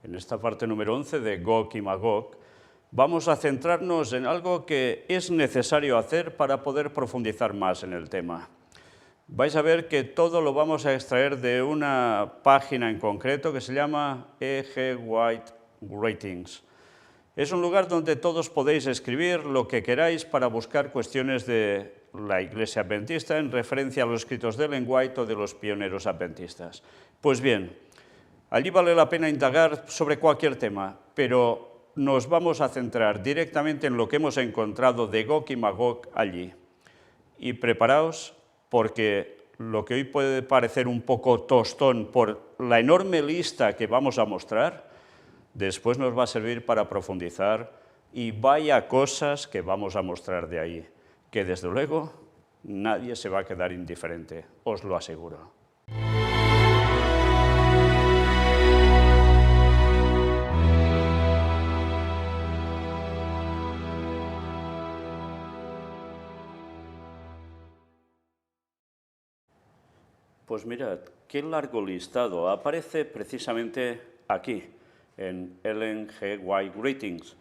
En esta parte número 11 de Gog y Magog, vamos a centrarnos en algo que es necesario hacer para poder profundizar más en el tema. Vais a ver que todo lo vamos a extraer de una página en concreto que se llama E.G. White Ratings. Es un lugar donde todos podéis escribir lo que queráis para buscar cuestiones de la Iglesia Adventista en referencia a los escritos de Ellen White o de los pioneros adventistas. Pues bien, allí vale la pena indagar sobre cualquier tema, pero nos vamos a centrar directamente en lo que hemos encontrado de Gog y Magog allí. Y preparaos, porque lo que hoy puede parecer un poco tostón por la enorme lista que vamos a mostrar, después nos va a servir para profundizar y vaya cosas que vamos a mostrar de ahí, que desde luego nadie se va a quedar indiferente, os lo aseguro. Pues mirad, qué largo listado aparece precisamente aquí, en Ellen G. White Ratings.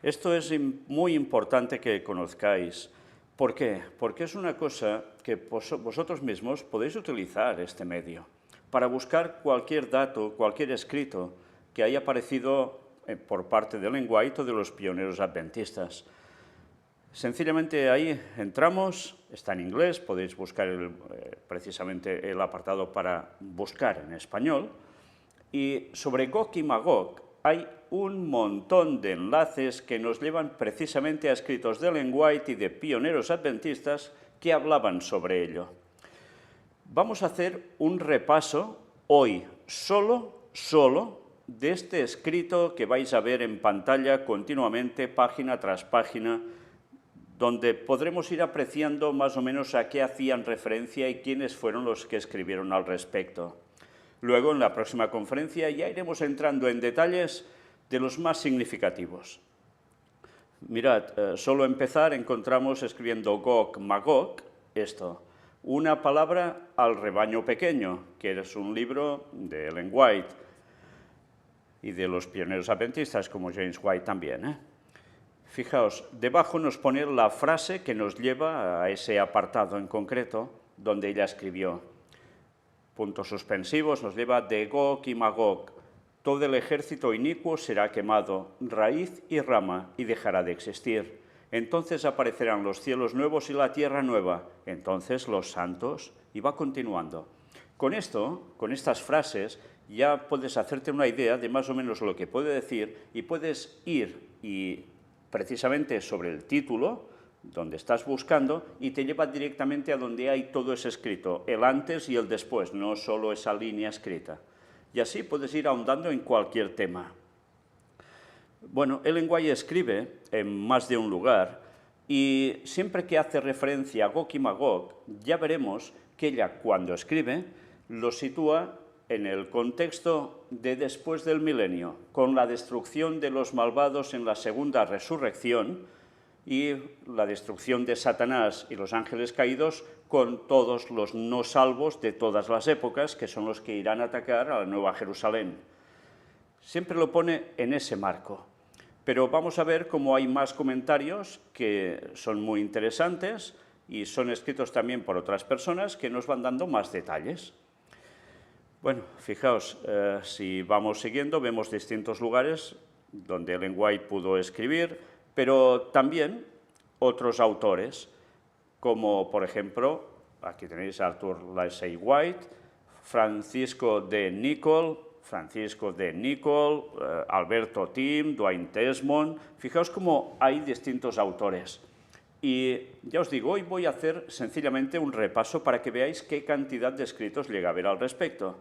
Esto es muy importante que conozcáis. ¿Por qué? Porque es una cosa que vosotros mismos podéis utilizar este medio para buscar cualquier dato, cualquier escrito que haya aparecido por parte de Ellen White o de los pioneros adventistas. Sencillamente ahí entramos, está en inglés, podéis buscar precisamente el apartado para buscar en español, y sobre Gog y Magog hay un montón de enlaces que nos llevan precisamente a escritos de Ellen White y de pioneros adventistas que hablaban sobre ello. Vamos a hacer un repaso hoy solo de este escrito que vais a ver en pantalla continuamente, página tras página, donde podremos ir apreciando más o menos a qué hacían referencia y quiénes fueron los que escribieron al respecto. Luego, en la próxima conferencia, ya iremos entrando en detalles de los más significativos. Mirad, solo empezar encontramos escribiendo Gog, Magog, esto, una palabra al rebaño pequeño, que es un libro de Ellen White y de los pioneros adventistas, como James White también. Fijaos, debajo nos pone la frase que nos lleva a ese apartado en concreto, donde ella escribió. Puntos suspensivos nos lleva de Gog y Magog. Todo el ejército inicuo será quemado, raíz y rama, y dejará de existir. Entonces aparecerán los cielos nuevos y la tierra nueva. Entonces los santos, y va continuando. Con esto, con estas frases, ya puedes hacerte una idea de más o menos lo que puede decir y puedes ir y precisamente sobre el título, donde estás buscando, y te lleva directamente a donde hay todo ese escrito, el antes y el después, no solo esa línea escrita. Y así puedes ir ahondando en cualquier tema. Bueno, Ellen White escribe en más de un lugar, y siempre que hace referencia a Gog y Magog, ya veremos que ella, cuando escribe, lo sitúa en el contexto de después del milenio, con la destrucción de los malvados en la segunda resurrección, y la destrucción de Satanás y los ángeles caídos con todos los no salvos de todas las épocas, que son los que irán a atacar a la Nueva Jerusalén. Siempre lo pone en ese marco. Pero vamos a ver cómo hay más comentarios que son muy interesantes y son escritos también por otras personas que nos van dando más detalles. Bueno, fijaos, si vamos siguiendo, vemos distintos lugares donde Ellen White pudo escribir, pero también otros autores, como por ejemplo, aquí tenéis a Arthur Lacey White, Francisco de Nicol, Alberto Tim, Dwayne Desmond. Fijaos cómo hay distintos autores. Y ya os digo, hoy voy a hacer sencillamente un repaso para que veáis qué cantidad de escritos llega a haber al respecto.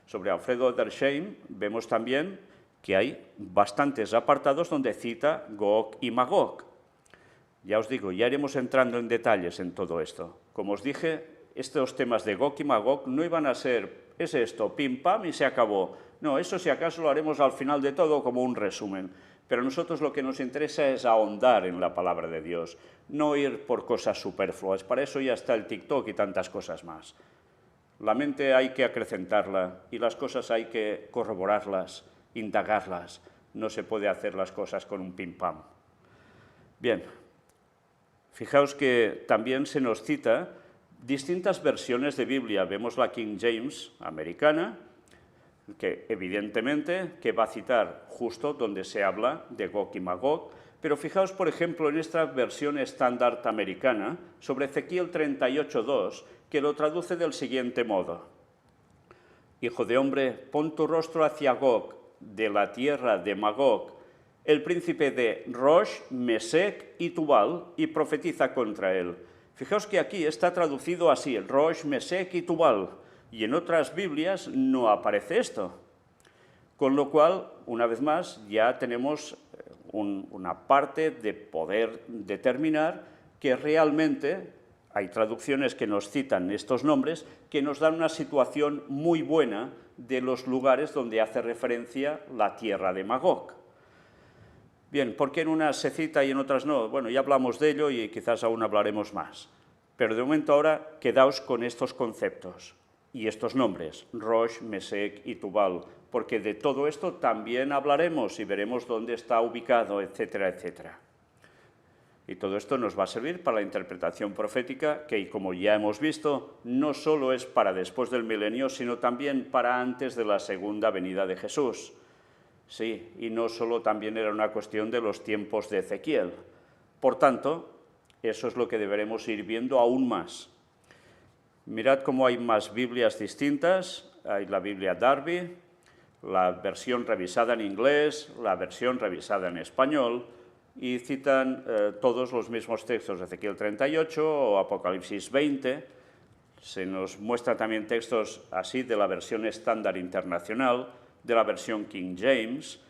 Sobre Alfredo Edersheim vemos también que hay bastantes apartados donde cita Gog y Magog. Ya os digo, ya iremos entrando en detalles en todo esto. Como os dije, estos temas de Gog y Magog no iban a ser, es esto, pim pam y se acabó. No, eso si acaso lo haremos al final de todo como un resumen. Pero a nosotros lo que nos interesa es ahondar en la palabra de Dios, no ir por cosas superfluas. Para eso ya está el TikTok y tantas cosas más. La mente hay que acrecentarla y las cosas hay que corroborarlas indagarlas. No se puede hacer las cosas con un pim pam. Bien, fijaos que también se nos cita distintas versiones de Biblia. Vemos la King James americana, que evidentemente que va a citar justo donde se habla de Gog y Magog, pero fijaos, por ejemplo, en esta versión estándar americana, sobre Ezequiel 38:2, que lo traduce del siguiente modo. Hijo de hombre, pon tu rostro hacia Gog, de la tierra de Magog, el príncipe de Rosh, Mesec y Tubal, y profetiza contra él. Fijaos que aquí está traducido así, Rosh, Mesec y Tubal, y en otras Biblias no aparece esto. Con lo cual, una vez más, ya tenemos una parte de poder determinar que realmente hay traducciones que nos citan estos nombres que nos dan una situación muy buena de los lugares donde hace referencia la tierra de Magog. Bien, ¿por qué en unas se cita y en otras no? Bueno, ya hablamos de ello y quizás aún hablaremos más. Pero de momento ahora quedaos con estos conceptos y estos nombres, Rosh, Mesec y Tubal, porque de todo esto también hablaremos y veremos dónde está ubicado, etcétera, etcétera. Y todo esto nos va a servir para la interpretación profética, que como ya hemos visto, no solo es para después del milenio, sino también para antes de la segunda venida de Jesús. Sí, y no solo también era una cuestión de los tiempos de Ezequiel. Por tanto, eso es lo que deberemos ir viendo aún más. Mirad cómo hay más Biblias distintas. Hay la Biblia Darby, la versión revisada en inglés, la versión revisada en español, y citan todos los mismos textos de Ezequiel 38 o Apocalipsis 20. Se nos muestran también textos así de la versión estándar internacional, de la versión King James,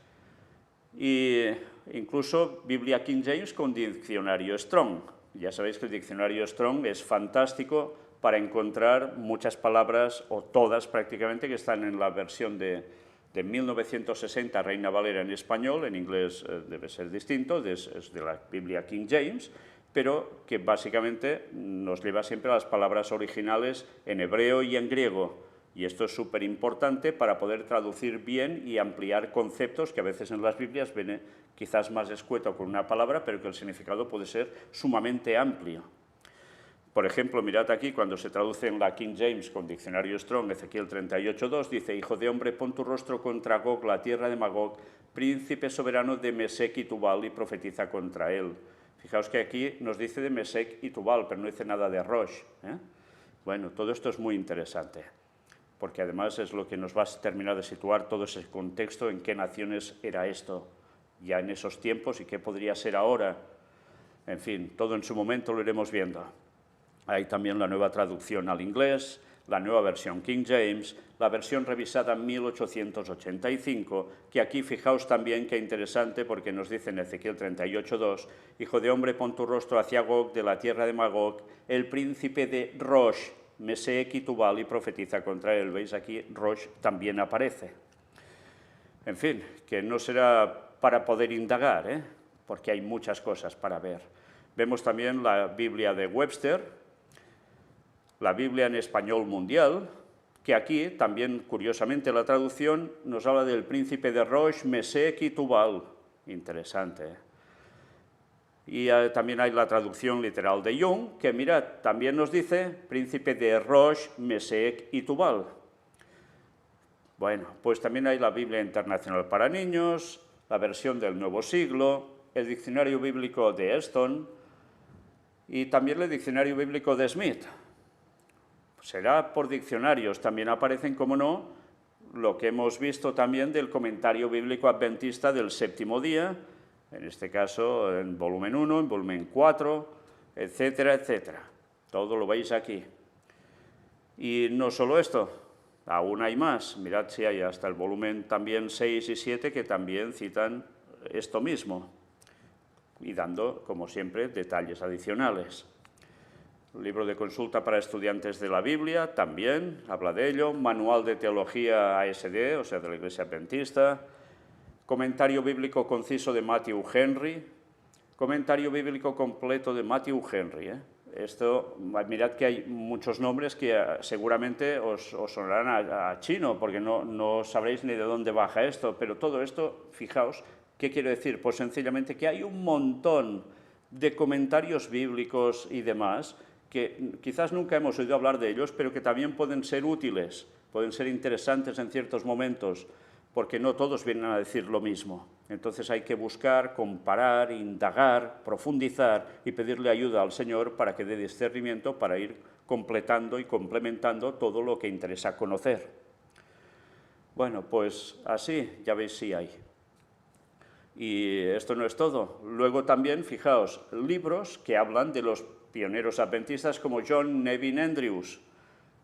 e incluso Biblia King James con diccionario Strong. Ya sabéis que el diccionario Strong es fantástico para encontrar muchas palabras, o todas prácticamente, que están en la versión de 1960, Reina Valera en español, en inglés debe ser distinto, es de la Biblia King James, pero que básicamente nos lleva siempre a las palabras originales en hebreo y en griego. Y esto es súper importante para poder traducir bien y ampliar conceptos que a veces en las Biblias viene quizás más escueto con una palabra, pero que el significado puede ser sumamente amplio. Por ejemplo, mirad aquí, cuando se traduce en la King James con diccionario Strong, Ezequiel 38:2, dice, Hijo de hombre, pon tu rostro contra Gog, la tierra de Magog, príncipe soberano de Mesec y Tubal, y profetiza contra él. Fijaos que aquí nos dice de Mesec y Tubal, pero no dice nada de Rosh. Bueno, todo esto es muy interesante, porque además es lo que nos va a terminar de situar todo ese contexto, en qué naciones era esto, ya en esos tiempos, y qué podría ser ahora. En fin, todo en su momento lo iremos viendo. Hay también la nueva traducción al inglés, la nueva versión King James, la versión revisada en 1885, que aquí fijaos también qué interesante, porque nos dice en Ezequiel 38:2, Hijo de hombre, pon tu rostro hacia Gog, de la tierra de Magog, el príncipe de Rosh, Mesec y Tubal, y profetiza contra él. ¿Veis? Aquí Rosh también aparece. En fin, que no será para poder indagar, porque hay muchas cosas para ver. Vemos también la Biblia de Webster, la Biblia en español mundial, que aquí también, curiosamente, la traducción nos habla del príncipe de Rosh, Mesec y Tubal. Interesante. Y también hay la traducción literal de Young, que mirad, también nos dice príncipe de Rosh, Mesec y Tubal. Bueno, pues también hay la Biblia Internacional para Niños, la versión del Nuevo Siglo, el diccionario bíblico de Easton y también el diccionario bíblico de Smith. Será por diccionarios, también aparecen, como no, lo que hemos visto también del comentario bíblico adventista del séptimo día, en este caso en volumen 1, en volumen 4, etcétera, etcétera. Todo lo veis aquí. Y no solo esto, aún hay más. Mirad si hay hasta el volumen también 6 y 7 que también citan esto mismo, y dando, como siempre, detalles adicionales. Libro de consulta para estudiantes de la Biblia, también habla de ello. Manual de Teología ASD, o sea, de la Iglesia Adventista. Comentario bíblico conciso de Matthew Henry. Comentario bíblico completo de Matthew Henry. Esto, mirad que hay muchos nombres que seguramente os sonarán a chino, porque no sabréis ni de dónde baja esto, pero todo esto, fijaos, ¿qué quiero decir? Pues sencillamente que hay un montón de comentarios bíblicos y demás que quizás nunca hemos oído hablar de ellos, pero que también pueden ser útiles, pueden ser interesantes en ciertos momentos, porque no todos vienen a decir lo mismo. Entonces hay que buscar, comparar, indagar, profundizar y pedirle ayuda al Señor para que dé discernimiento para ir completando y complementando todo lo que interesa conocer. Bueno, pues así, ya veis si hay. Y esto no es todo. Luego también, fijaos, libros que hablan de los pioneros adventistas como John Nevin Andrews.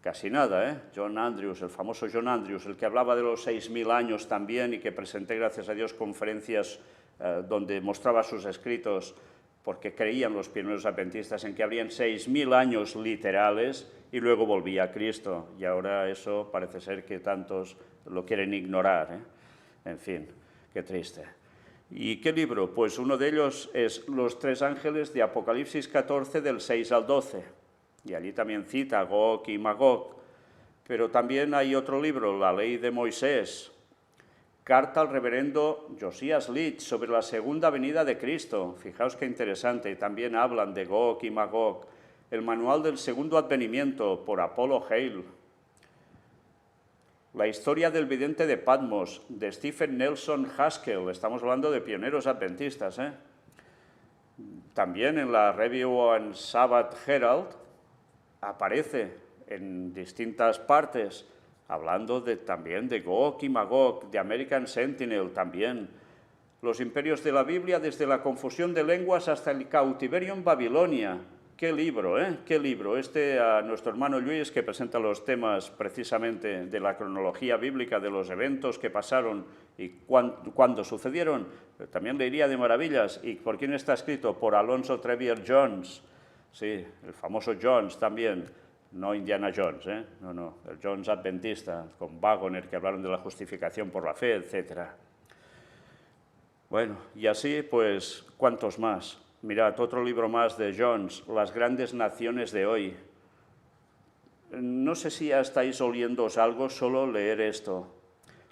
Casi nada, ¿eh? John Andrews, el famoso John Andrews, el que hablaba de los 6000 años también y que presenté, gracias a Dios, conferencias donde mostraba sus escritos, porque creían los pioneros adventistas en que habrían 6000 años literales y luego volvía a Cristo. Y ahora eso parece ser que tantos lo quieren ignorar, ¿eh? En fin, qué triste. ¿Y qué libro? Pues uno de ellos es Los tres ángeles de Apocalipsis 14, del 6 al 12. Y allí también cita a Gog y Magog. Pero también hay otro libro, La Ley de Moisés. Carta al reverendo Josias Litch sobre la segunda venida de Cristo. Fijaos qué interesante. También hablan de Gog y Magog. El manual del segundo advenimiento, por Apollo Hale. La historia del vidente de Patmos, de Stephen Nelson Haskell. Estamos hablando de pioneros adventistas, ¿eh? También en la Review and Sabbath Herald aparece en distintas partes, hablando también de Gog y Magog, de American Sentinel también. Los imperios de la Biblia, desde la confusión de lenguas hasta el cautiverio en Babilonia. ¡Qué libro, eh! ¡Qué libro! A nuestro hermano Luis, que presenta los temas precisamente de la cronología bíblica, de los eventos que pasaron y cuándo sucedieron, también le iría de maravillas. ¿Y por quién está escrito? Por Alonzo Trevier Jones. Sí, el famoso Jones también, no Indiana Jones, ¿eh? No, el Jones adventista, con Waggoner, que hablaron de la justificación por la fe, etc. Bueno, y así, pues, ¿cuántos más? Mirad, otro libro más de Jones, Las grandes naciones de hoy. No sé si ya estáis oliéndoos algo solo leer esto.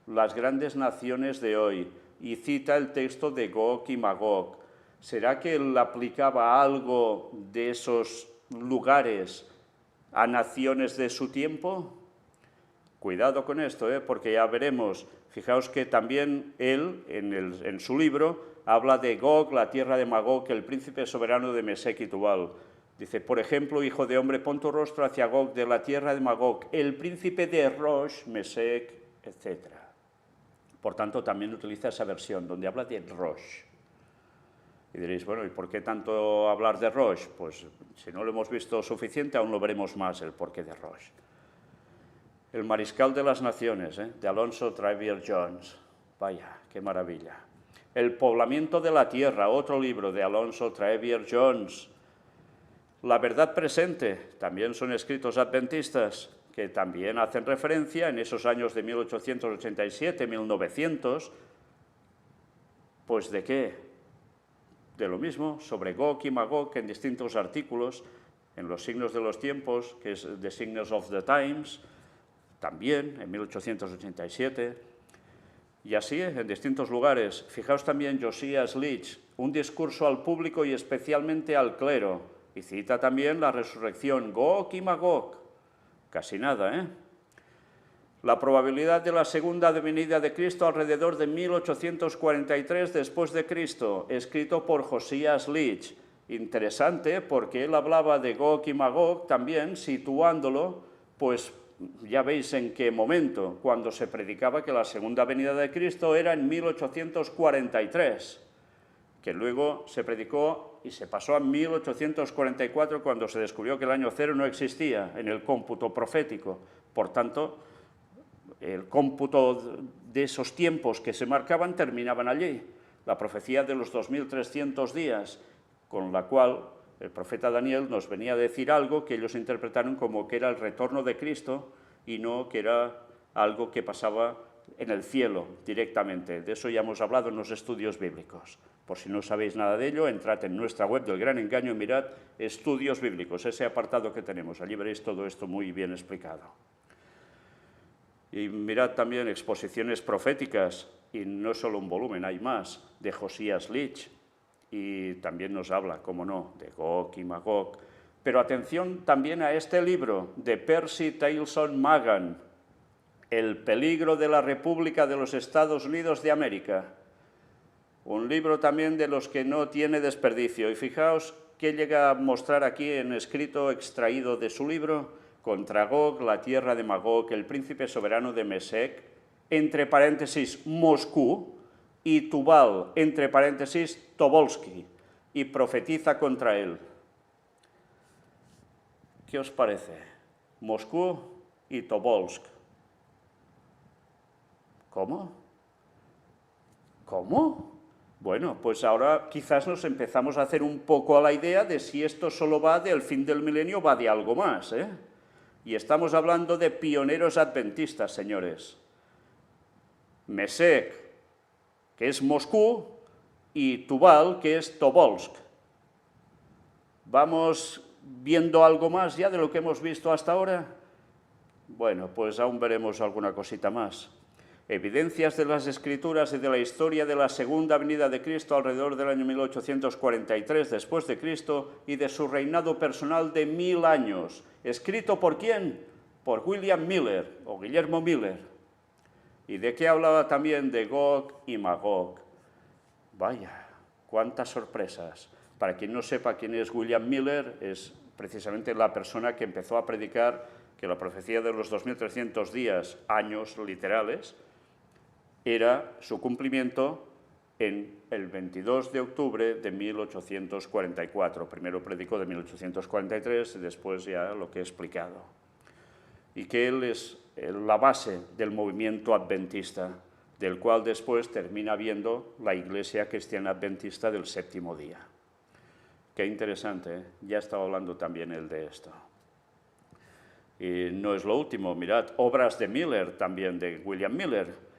Las grandes naciones de hoy, y cita el texto de Gog y Magog. ¿Será que él aplicaba algo de esos lugares a naciones de su tiempo? Cuidado con esto, porque ya veremos. Fijaos que también él, en su libro, habla de Gog, la tierra de Magog, el príncipe soberano de Mesec y Tubal. Dice, por ejemplo, hijo de hombre, pon tu rostro hacia Gog, de la tierra de Magog, el príncipe de Rosh, Mesec, etc. Por tanto, también utiliza esa versión, donde habla de Rosh. Y diréis, bueno, ¿y por qué tanto hablar de Rosh? Pues si no lo hemos visto suficiente, aún lo veremos más, el porqué de Rosh. El mariscal de las naciones, de Alonzo Trevier Jones. Vaya, qué maravilla. El poblamiento de la tierra, otro libro de Alonzo Trevier Jones. La verdad presente, también son escritos adventistas, que también hacen referencia en esos años de 1887, 1900, pues ¿de qué? De lo mismo, sobre Gog y Magog, en distintos artículos, en los signos de los tiempos, que es The Signs of the Times, también en 1887, y así en distintos lugares. Fijaos también Josias Litch, un discurso al público y especialmente al clero, y cita también la resurrección, Gog y Magog, casi nada, ¿eh? La probabilidad de la segunda venida de Cristo alrededor de 1843 después de Cristo, escrito por Josias Litch. Interesante porque él hablaba de Gog y Magog también, situándolo, pues ya veis en qué momento, cuando se predicaba que la segunda venida de Cristo era en 1843, que luego se predicó y se pasó a 1844 cuando se descubrió que el año cero no existía en el cómputo profético. Por tanto, el cómputo de esos tiempos que se marcaban terminaban allí. La profecía de los 2300 días, con la cual el profeta Daniel nos venía a decir algo que ellos interpretaron como que era el retorno de Cristo y no que era algo que pasaba en el cielo directamente. De eso ya hemos hablado en los estudios bíblicos. Por si no sabéis nada de ello, entrad en nuestra web del Gran Engaño y mirad estudios bíblicos, ese apartado que tenemos. Allí veréis todo esto muy bien explicado. Y mirad también exposiciones proféticas, y no solo un volumen, hay más, de Josías Litch. Y también nos habla, como no, de Gog y Magog. Pero atención también a este libro de Percy Tailson Magan, El peligro de la República de los Estados Unidos de América. Un libro también de los que no tiene desperdicio. Y fijaos qué llega a mostrar aquí en escrito extraído de su libro: contra Gog, la tierra de Magog, el príncipe soberano de Mesec, entre paréntesis Moscú, y Tubal, entre paréntesis Tobolsky, y profetiza contra él. ¿Qué os parece? Moscú y Tobolsk. ¿Cómo? ¿Cómo? Bueno, pues ahora quizás nos empezamos a hacer un poco a la idea de si esto solo va del fin del milenio o va de algo más, ¿eh? Y estamos hablando de pioneros adventistas, señores. Mesec, que es Moscú, y Tubal, que es Tobolsk. ¿Vamos viendo algo más ya de lo que hemos visto hasta ahora? Bueno, pues aún veremos alguna cosita más. Evidencias de las Escrituras y de la historia de la segunda venida de Cristo alrededor del año 1843 después de Cristo y de su reinado personal de 1000 años. ¿Escrito por quién? Por William Miller, o Guillermo Miller. ¿Y de qué hablaba también? De Gog y Magog. Vaya, cuántas sorpresas. Para quien no sepa quién es William Miller, es precisamente la persona que empezó a predicar que la profecía de los 2300 días, años literales, era su cumplimiento en el 22 de octubre de 1844. Primero predicó de 1843 y después ya lo que he explicado. Y que él es la base del movimiento adventista, del cual después termina viendo la Iglesia Cristiana Adventista del Séptimo Día. Qué interesante, ¿eh? Ya estaba hablando también él de esto. Y no es lo último, mirad, obras de Miller, también de William Miller,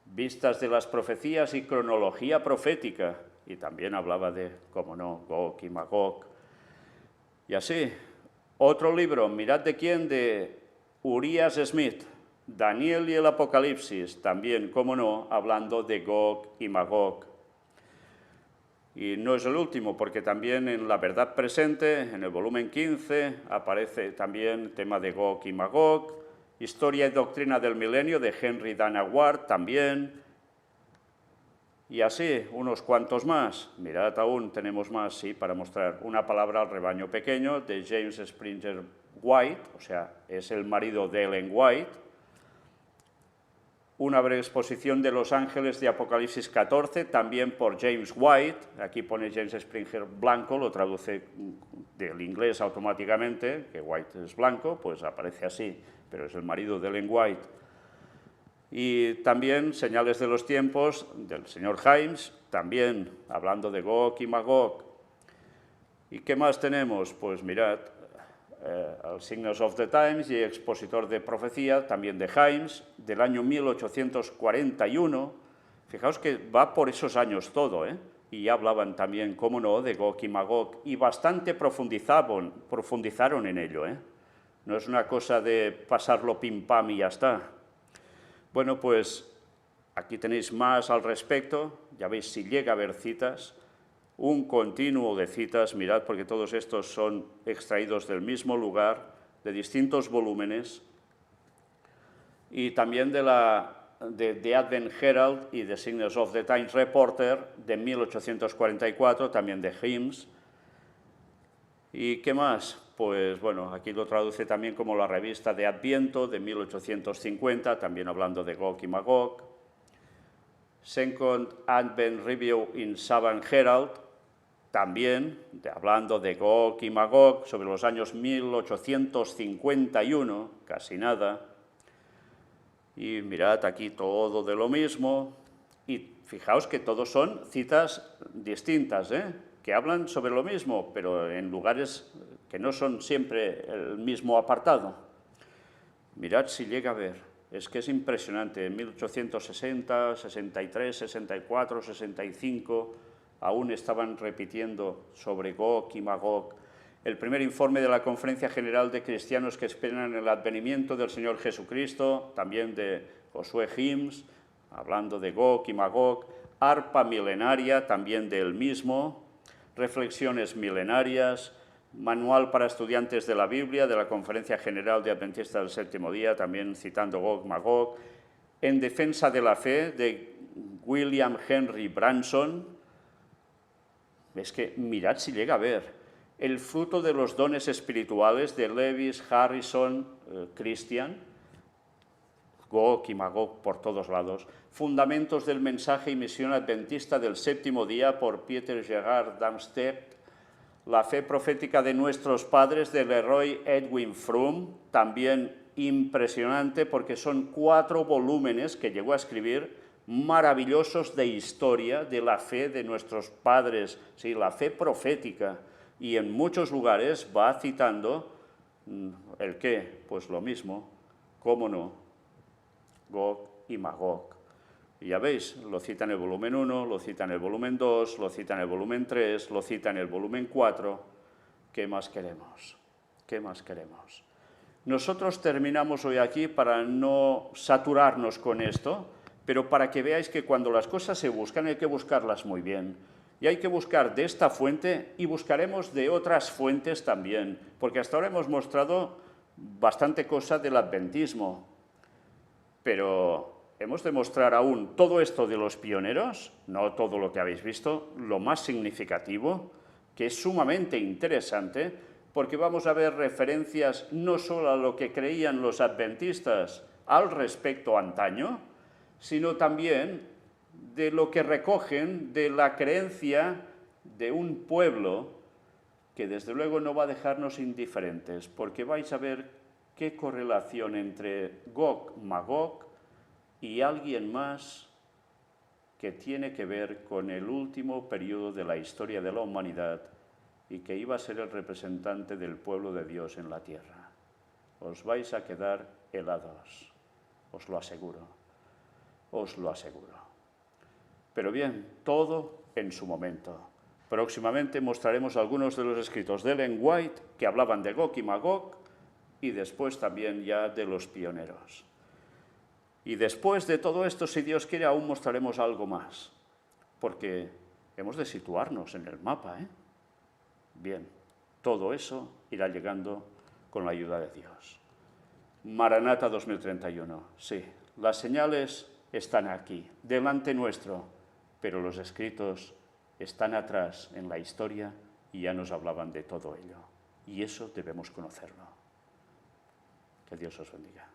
vistas de las profecías y cronología profética, y también hablaba de, como no, Gog y Magog. Y así, otro libro, mirad de quién, de Urias Smith, Daniel y el Apocalipsis, también, como no, hablando de Gog y Magog. Y no es el último, porque también en La Verdad Presente, en el volumen 15, aparece también el tema de Gog y Magog. Historia y Doctrina del Milenio, de Henry Dana Ward, también. Y así, unos cuantos más. Mirad, aún tenemos más, sí, para mostrar. Una palabra al rebaño pequeño, de James Springer White, o sea, es el marido de Ellen White. Una breve exposición de los ángeles de Apocalipsis 14, también por James White. Aquí pone James Springer blanco, lo traduce del inglés automáticamente, que White es blanco, pues aparece así, pero es el marido de Ellen White. Y también Señales de los Tiempos, del señor Himes, también hablando de Gog y Magog. ¿Y qué más tenemos? Pues mirad, el Signals of the Times y expositor de profecía, también de Himes, del año 1841. Fijaos que va por esos años todo, ¿eh? Y ya hablaban también, cómo no, de Gog y Magog, y bastante profundizaron en ello, ¿eh? No es una cosa de pasarlo pim pam y ya está. Bueno, pues aquí tenéis más al respecto, ya veis si llega a haber citas, un continuo de citas, mirad, porque todos estos son extraídos del mismo lugar, de distintos volúmenes, y también de The Advent Herald y The Signals of the Times Reporter de 1844, también de Himes. ¿Y qué más? Pues bueno, aquí lo traduce también como la revista de Adviento de 1850, también hablando de Gog y Magog. Second Advent Review in Savant Herald, también hablando de Gog y Magog sobre los años 1851, casi nada. Y mirad aquí todo de lo mismo. Y fijaos que todos son citas distintas, ¿eh? Que hablan sobre lo mismo, pero en lugares que no son siempre el mismo apartado. Mirad si llega a ver. Es que es impresionante, en 1860, 63, 64, 65, aún estaban repitiendo sobre Gog y Magog. El primer informe de la Conferencia General de Cristianos que esperan el advenimiento del Señor Jesucristo, también de Josué Hims, hablando de Gog y Magog, Arpa milenaria, también del mismo, Reflexiones milenarias, Manual para estudiantes de la Biblia, de la Conferencia General de Adventistas del Séptimo Día, también citando Gog, Magog, En defensa de la fe, de William Henry Branson. Es que mirad si llega a ver. El fruto de los dones espirituales, de Lewis, Harrison, Christian, Gog y Magog por todos lados. Fundamentos del mensaje y misión adventista del Séptimo Día, por Peter Gerard Damstedt. La fe profética de nuestros padres, de Leroy Edwin Fromm, también impresionante porque son 4 volúmenes que llegó a escribir, maravillosos, de historia de la fe de nuestros padres, sí, la fe profética. Y en muchos lugares va citando, ¿el qué? Pues lo mismo, cómo no, Gog y Magog. Y ya veis, lo cita en el volumen 1, lo cita en el volumen 2, lo cita en el volumen 3, lo cita en el volumen 4. ¿Qué más queremos? ¿Qué más queremos? Nosotros terminamos hoy aquí para no saturarnos con esto, pero para que veáis que cuando las cosas se buscan hay que buscarlas muy bien. Y hay que buscar de esta fuente y buscaremos de otras fuentes también, porque hasta ahora hemos mostrado bastante cosa del adventismo, pero hemos de mostrar aún todo esto de los pioneros, no todo lo que habéis visto, lo más significativo, que es sumamente interesante, porque vamos a ver referencias no solo a lo que creían los adventistas al respecto antaño, sino también de lo que recogen de la creencia de un pueblo que desde luego no va a dejarnos indiferentes, porque vais a ver qué correlación entre Gog, Magog y alguien más que tiene que ver con el último periodo de la historia de la humanidad y que iba a ser el representante del pueblo de Dios en la tierra. Os vais a quedar helados, os lo aseguro, os lo aseguro. Pero bien, todo en su momento. Próximamente mostraremos algunos de los escritos de Ellen White que hablaban de Gog y Magog y después también ya de los pioneros. Y después de todo esto, si Dios quiere, aún mostraremos algo más, porque hemos de situarnos en el mapa, ¿eh? Bien, todo eso irá llegando con la ayuda de Dios. Maranata 2031, sí, las señales están aquí, delante nuestro, pero los escritos están atrás en la historia y ya nos hablaban de todo ello. Y eso debemos conocerlo. Que Dios os bendiga.